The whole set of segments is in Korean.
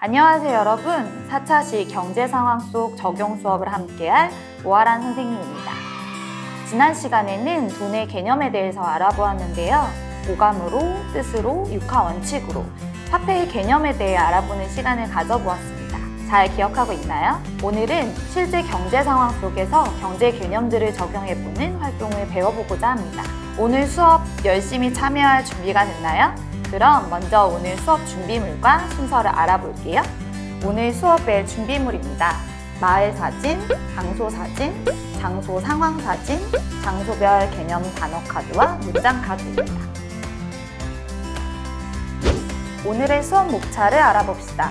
안녕하세요 여러분. 4차시 경제상황 속 적용 수업을 함께할 오아란 선생님입니다. 지난 시간에는 돈의 개념에 대해서 알아보았는데요. 오감으로, 뜻으로, 육하 원칙으로 화폐의 개념에 대해 알아보는 시간을 가져보았습니다. 잘 기억하고 있나요? 오늘은 실제 경제 상황 속에서 경제 개념들을 적용해보는 활동을 배워보고자 합니다. 오늘 수업 열심히 참여할 준비가 됐나요? 그럼 먼저 오늘 수업 준비물과 순서를 알아볼게요. 오늘 수업의 준비물입니다. 마을 사진, 장소 사진, 장소 상황 사진, 장소별 개념 단어 카드와 문장 카드입니다. 오늘의 수업 목차를 알아봅시다.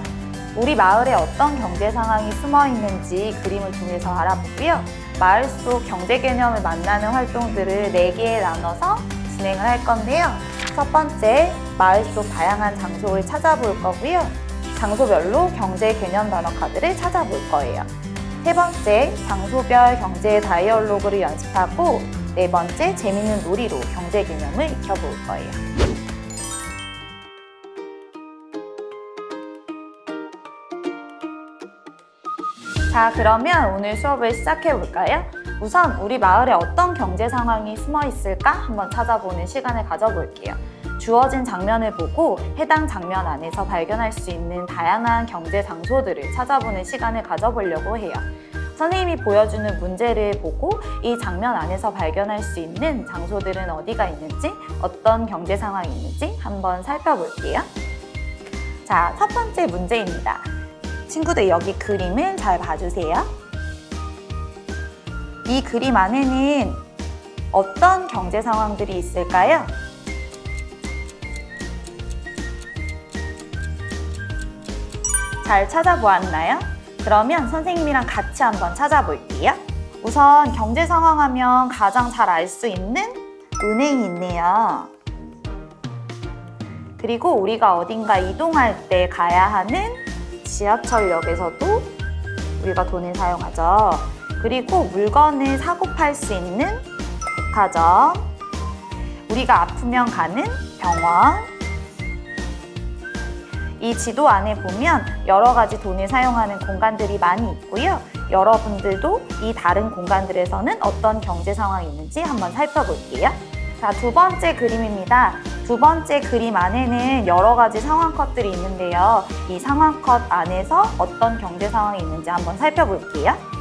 우리 마을에 어떤 경제 상황이 숨어 있는지 그림을 통해서 알아보고요. 마을 속 경제 개념을 만나는 활동들을 4개에 나눠서 진행을 할 건데요. 첫 번째, 마을 속 다양한 장소를 찾아볼 거고요. 장소별로 경제 개념 단어 카드를 찾아볼 거예요. 세 번째, 장소별 경제 다이얼로그를 연습하고 네 번째, 재밌는 놀이로 경제 개념을 익혀볼 거예요. 자, 그러면 오늘 수업을 시작해 볼까요? 우선 우리 마을에 어떤 경제 상황이 숨어 있을까 한번 찾아보는 시간을 가져볼게요. 주어진 장면을 보고 해당 장면 안에서 발견할 수 있는 다양한 경제 장소들을 찾아보는 시간을 가져보려고 해요. 선생님이 보여주는 문제를 보고 이 장면 안에서 발견할 수 있는 장소들은 어디가 있는지, 어떤 경제 상황이 있는지 한번 살펴볼게요. 자, 첫 번째 문제입니다. 친구들 여기 그림을 잘 봐주세요. 이 그림 안에는 어떤 경제 상황들이 있을까요? 잘 찾아보았나요? 그러면 선생님이랑 같이 한번 찾아볼게요. 우선 경제 상황 하면 가장 잘 알 수 있는 은행이 있네요. 그리고 우리가 어딘가 이동할 때 가야 하는 지하철역에서도 우리가 돈을 사용하죠. 그리고 물건을 사고 팔 수 있는 백화점, 우리가 아프면 가는 병원. 이 지도 안에 보면 여러 가지 돈을 사용하는 공간들이 많이 있고요. 여러분들도 이 다른 공간들에서는 어떤 경제 상황이 있는지 한번 살펴볼게요. 자, 두 번째 그림입니다. 두 번째 그림 안에는 여러 가지 상황 컷들이 있는데요. 이 상황 컷 안에서 어떤 경제 상황이 있는지 한번 살펴볼게요.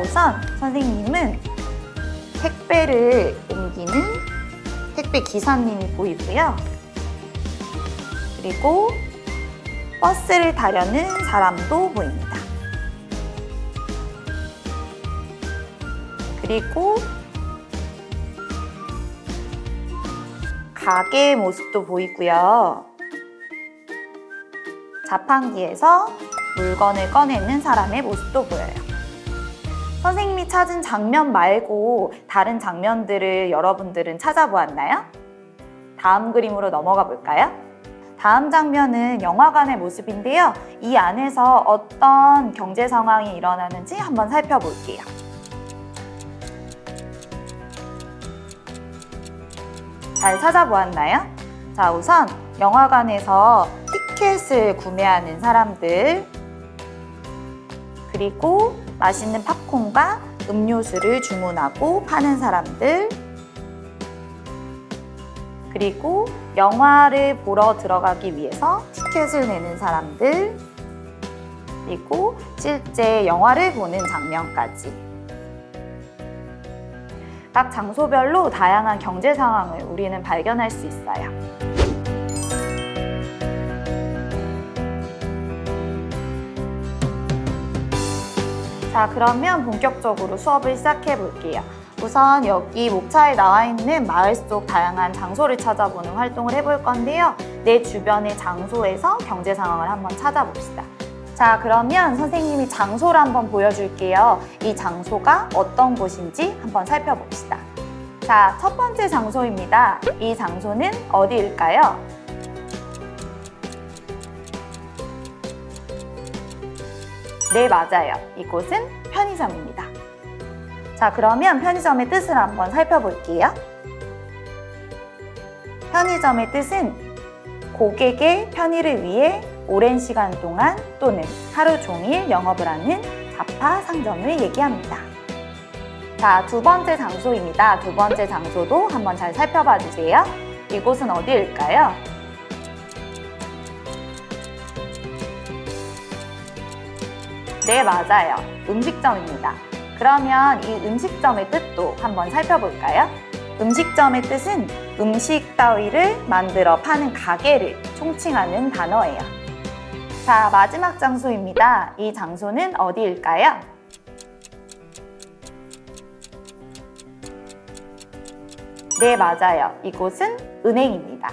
우선 선생님은 택배를 옮기는 택배 기사님이 보이고요. 그리고 버스를 타려는 사람도 보입니다. 그리고 가게의 모습도 보이고요. 자판기에서 물건을 꺼내는 사람의 모습도 보여요. 선생님이 찾은 장면 말고 다른 장면들을 여러분들은 찾아보았나요? 다음 그림으로 넘어가 볼까요? 다음 장면은 영화관의 모습인데요. 이 안에서 어떤 경제 상황이 일어나는지 한번 살펴볼게요. 잘 찾아보았나요? 자, 우선 영화관에서 티켓을 구매하는 사람들, 그리고 맛있는 팝콘과 음료수를 주문하고 파는 사람들, 그리고 영화를 보러 들어가기 위해서 티켓을 내는 사람들, 그리고 실제 영화를 보는 장면까지. 각 장소별로 다양한 경제 상황을 우리는 발견할 수 있어요. 자, 그러면 본격적으로 수업을 시작해 볼게요. 우선 여기 목차에 나와 있는 마을 속 다양한 장소를 찾아보는 활동을 해볼 건데요. 내 주변의 장소에서 경제 상황을 한번 찾아봅시다. 자, 그러면 선생님이 장소를 한번 보여줄게요. 이 장소가 어떤 곳인지 한번 살펴봅시다. 자, 첫 번째 장소입니다. 이 장소는 어디일까요? 네, 맞아요. 이곳은 편의점입니다. 자, 그러면 편의점의 뜻을 한번 살펴볼게요. 편의점의 뜻은 고객의 편의를 위해 오랜 시간 동안 또는 하루 종일 영업을 하는 잡화 상점을 얘기합니다. 자, 두 번째 장소입니다. 두 번째 장소도 한번 잘 살펴봐 주세요. 이곳은 어디일까요? 네, 맞아요. 음식점입니다. 그러면 이 음식점의 뜻도 한번 살펴볼까요? 음식점의 뜻은 음식 따위를 만들어 파는 가게를 총칭하는 단어예요. 자, 마지막 장소입니다. 이 장소는 어디일까요? 네, 맞아요. 이곳은 은행입니다.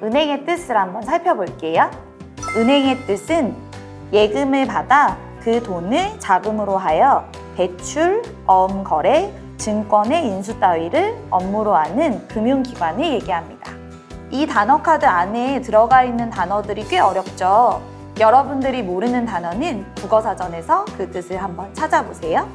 은행의 뜻을 한번 살펴볼게요. 은행의 뜻은 예금을 받아 그 돈을 자금으로 하여 대출, 거래, 증권의 인수 따위를 업무로 하는 금융기관을 얘기합니다. 이 단어 카드 안에 들어가 있는 단어들이 꽤 어렵죠? 여러분들이 모르는 단어는 국어사전에서 그 뜻을 한번 찾아보세요.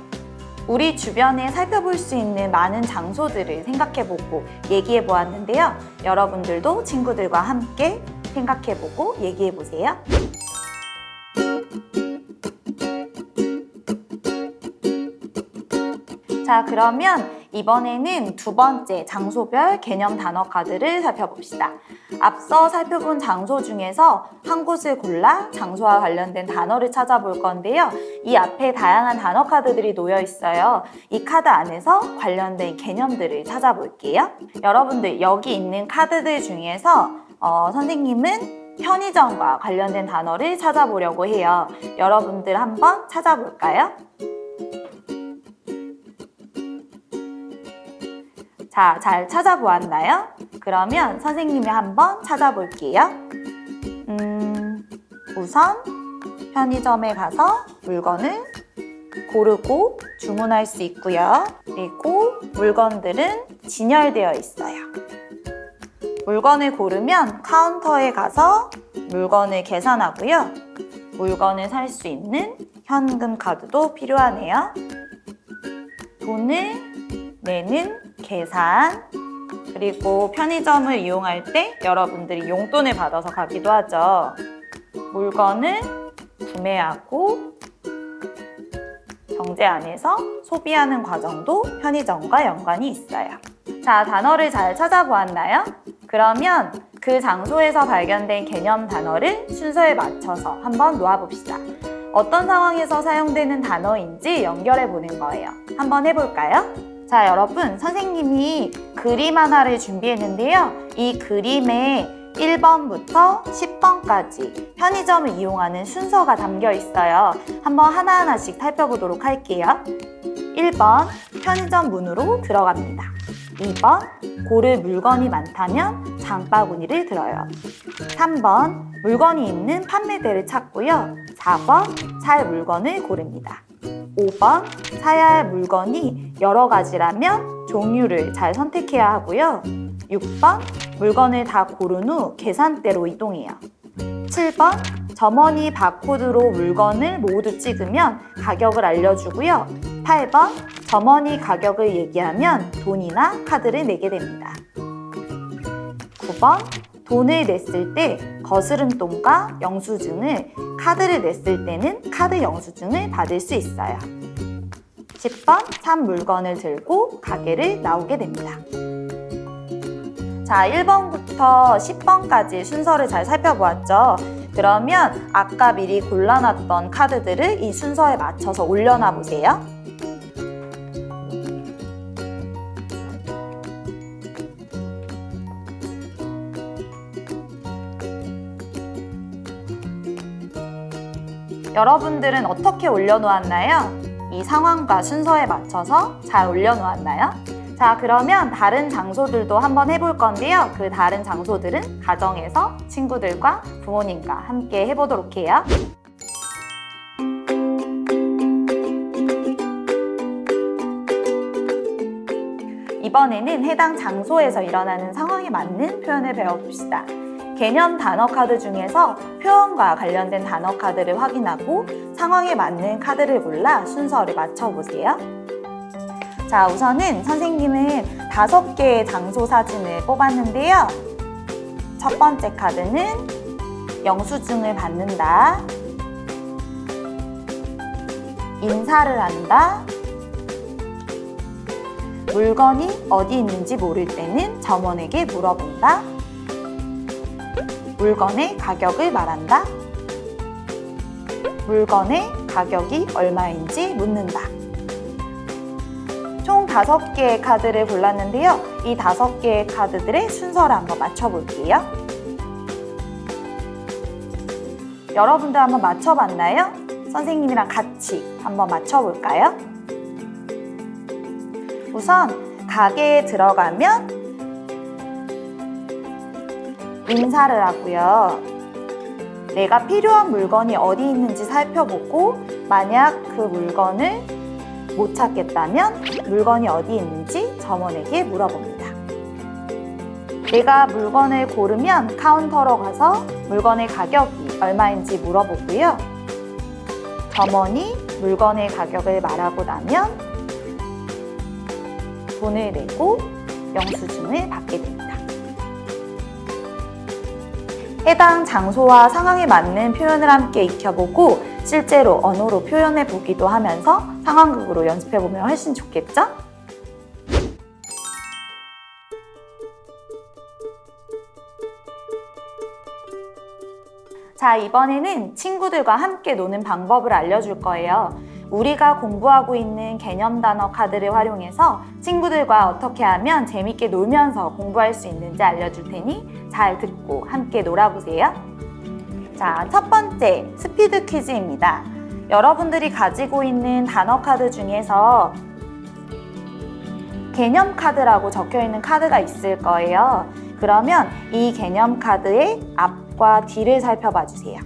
우리 주변에 살펴볼 수 있는 많은 장소들을 생각해보고 얘기해보았는데요. 여러분들도 친구들과 함께 생각해보고 얘기해보세요. 자, 그러면 이번에는 두 번째 장소별 개념 단어 카드를 살펴봅시다. 앞서 살펴본 장소 중에서 한 곳을 골라 장소와 관련된 단어를 찾아볼 건데요. 이 앞에 다양한 단어 카드들이 놓여 있어요. 이 카드 안에서 관련된 개념들을 찾아볼게요. 여러분들 여기 있는 카드들 중에서 선생님은 편의점과 관련된 단어를 찾아보려고 해요. 여러분들 한번 찾아볼까요? 자, 잘 찾아보았나요? 그러면 선생님이 한번 찾아볼게요. 우선 편의점에 가서 물건을 고르고 주문할 수 있고요. 그리고 물건들은 진열되어 있어요. 물건을 고르면 카운터에 가서 물건을 계산하고요. 물건을 살 수 있는 현금 카드도 필요하네요. 돈을 내는 계산, 그리고 편의점을 이용할 때 여러분들이 용돈을 받아서 가기도 하죠. 물건을 구매하고 경제 안에서 소비하는 과정도 편의점과 연관이 있어요. 자, 단어를 잘 찾아보았나요? 그러면 그 장소에서 발견된 개념 단어를 순서에 맞춰서 한번 놓아봅시다. 어떤 상황에서 사용되는 단어인지 연결해 보는 거예요. 한번 해볼까요? 자, 여러분, 선생님이 그림 하나를 준비했는데요. 이 그림에 1번부터 10번까지 편의점을 이용하는 순서가 담겨 있어요. 한번 하나하나씩 살펴보도록 할게요. 1번, 편의점 문으로 들어갑니다. 2번, 고를 물건이 많다면 장바구니를 들어요. 3번, 물건이 있는 판매대를 찾고요. 4번, 살 물건을 고릅니다. 5번, 사야 할 물건이 여러 가지라면 종류를 잘 선택해야 하고요. 6번, 물건을 다 고른 후 계산대로 이동해요. 7번, 점원이 바코드로 물건을 모두 찍으면 가격을 알려주고요. 8번, 점원이 가격을 얘기하면 돈이나 카드를 내게 됩니다. 9번, 돈을 냈을 때 거스름돈과 영수증을, 카드를 냈을 때는 카드 영수증을 받을 수 있어요. 10번, 산 물건을 들고 가게를 나오게 됩니다. 자, 1번부터 10번까지 순서를 잘 살펴보았죠? 그러면 아까 미리 골라놨던 카드들을 이 순서에 맞춰서 올려놔 보세요. 여러분들은 어떻게 올려놓았나요? 이 상황과 순서에 맞춰서 잘 올려놓았나요? 자, 그러면 다른 장소들도 한번 해볼 건데요. 그 다른 장소들은 가정에서 친구들과 부모님과 함께 해보도록 해요. 이번에는 해당 장소에서 일어나는 상황에 맞는 표현을 배워봅시다. 개념 단어 카드 중에서 표현과 관련된 단어 카드를 확인하고 상황에 맞는 카드를 골라 순서를 맞춰보세요. 자, 우선은 선생님은 5개의 장소 사진을 뽑았는데요. 첫 번째 카드는 영수증을 받는다, 인사를 한다, 물건이 어디 있는지 모를 때는 점원에게 물어본다, 물건의 가격을 말한다, 물건의 가격이 얼마인지 묻는다. 총 5개의 카드를 골랐는데요. 이 5개의 카드들의 순서를 한번 맞춰볼게요. 여러분들 한번 맞춰봤나요? 선생님이랑 같이 한번 맞춰볼까요? 우선 가게에 들어가면 인사를 하고요. 내가 필요한 물건이 어디 있는지 살펴보고 만약 그 물건을 못 찾겠다면 물건이 어디 있는지 점원에게 물어봅니다. 내가 물건을 고르면 카운터로 가서 물건의 가격이 얼마인지 물어보고요. 점원이 물건의 가격을 말하고 나면 돈을 내고 영수증을 받게 됩니다. 해당 장소와 상황에 맞는 표현을 함께 익혀보고 실제로 언어로 표현해 보기도 하면서 상황극으로 연습해 보면 훨씬 좋겠죠? 자, 이번에는 친구들과 함께 노는 방법을 알려줄 거예요. 우리가 공부하고 있는 개념 단어 카드를 활용해서 친구들과 어떻게 하면 재밌게 놀면서 공부할 수 있는지 알려줄 테니 잘 듣고 함께 놀아보세요. 자, 첫 번째 스피드 퀴즈입니다. 여러분들이 가지고 있는 단어 카드 중에서 개념 카드라고 적혀 있는 카드가 있을 거예요. 그러면 이 개념 카드의 앞과 뒤를 살펴봐 주세요.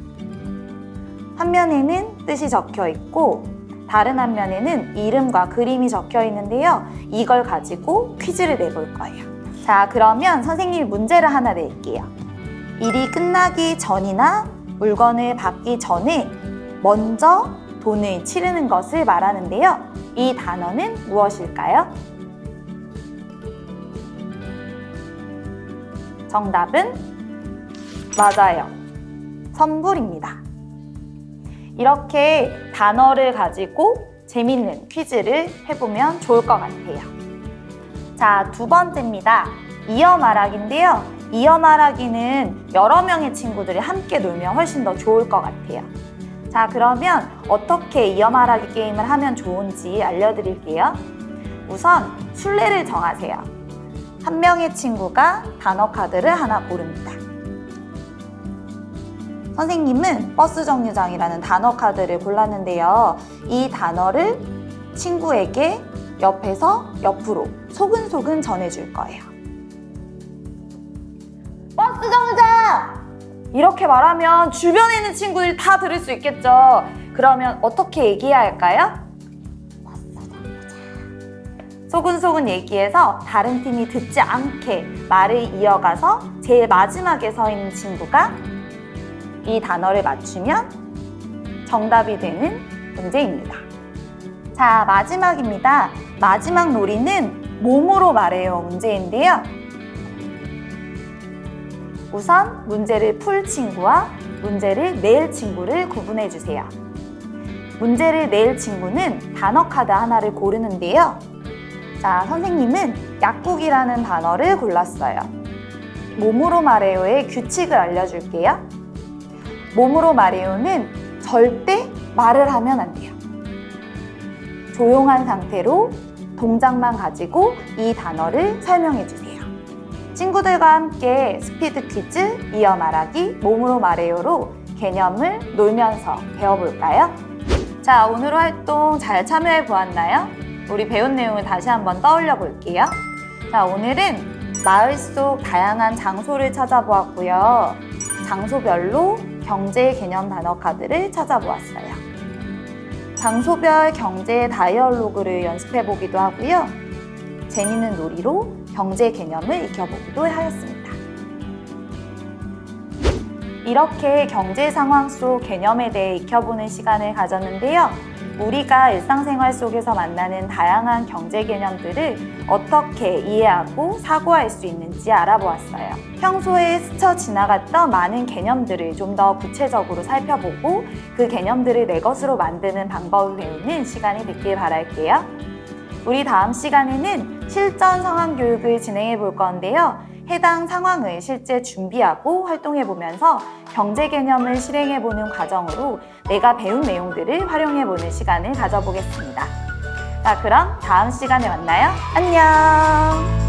한 면에는 뜻이 적혀 있고 다른 한 면에는 이름과 그림이 적혀 있는데요. 이걸 가지고 퀴즈를 내볼 거예요. 자, 그러면 선생님이 문제를 하나 낼게요. 일이 끝나기 전이나 물건을 받기 전에 먼저 돈을 치르는 것을 말하는데요. 이 단어는 무엇일까요? 정답은 맞아요. 선불입니다. 이렇게 단어를 가지고 재밌는 퀴즈를 해보면 좋을 것 같아요. 자, 두 번째입니다. 이어 말하기인데요. 이어 말하기는 여러 명의 친구들이 함께 놀면 훨씬 더 좋을 것 같아요. 자, 그러면 어떻게 이어 말하기 게임을 하면 좋은지 알려드릴게요. 우선 순례를 정하세요. 한 명의 친구가 단어 카드를 하나 고릅니다. 선생님은 버스 정류장이라는 단어 카드를 골랐는데요. 이 단어를 친구에게 옆에서 옆으로 소근소근 전해줄 거예요. 버스 정류장! 이렇게 말하면 주변에 있는 친구들이 다 들을 수 있겠죠. 그러면 어떻게 얘기해야 할까요? 버스 정류장. 소근소근 얘기해서 다른 팀이 듣지 않게 말을 이어가서 제일 마지막에 서 있는 친구가 이 단어를 맞추면 정답이 되는 문제입니다. 자, 마지막입니다. 마지막 놀이는 몸으로 말해요 문제인데요. 우선 문제를 풀 친구와 문제를 낼 친구를 구분해 주세요. 문제를 낼 친구는 단어 카드 하나를 고르는데요. 자, 선생님은 약국이라는 단어를 골랐어요. 몸으로 말해요의 규칙을 알려줄게요. 몸으로 말해요는 절대 말을 하면 안 돼요. 조용한 상태로 동작만 가지고 이 단어를 설명해 주세요. 친구들과 함께 스피드 퀴즈, 이어 말하기, 몸으로 말해요로 개념을 놀면서 배워볼까요? 자, 오늘 활동 잘 참여해 보았나요? 우리 배운 내용을 다시 한번 떠올려 볼게요. 자, 오늘은 마을 속 다양한 장소를 찾아보았고요. 장소별로 경제 개념 단어 카드를 찾아보았어요. 장소별 경제 다이얼로그를 연습해 보기도 하고요. 재미있는 놀이로 경제 개념을 익혀보기도 하였습니다. 이렇게 경제 상황 속 개념에 대해 익혀보는 시간을 가졌는데요. 우리가 일상생활 속에서 만나는 다양한 경제 개념들을 어떻게 이해하고 사고할 수 있는지 알아보았어요. 평소에 스쳐 지나갔던 많은 개념들을 좀 더 구체적으로 살펴보고 그 개념들을 내 것으로 만드는 방법을 배우는 시간이 됐길 바랄게요. 우리 다음 시간에는 실전 상황 교육을 진행해 볼 건데요. 해당 상황을 실제 준비하고 활동해 보면서 경제 개념을 실행해 보는 과정으로 내가 배운 내용들을 활용해 보는 시간을 가져보겠습니다. 자, 그럼 다음 시간에 만나요. 안녕!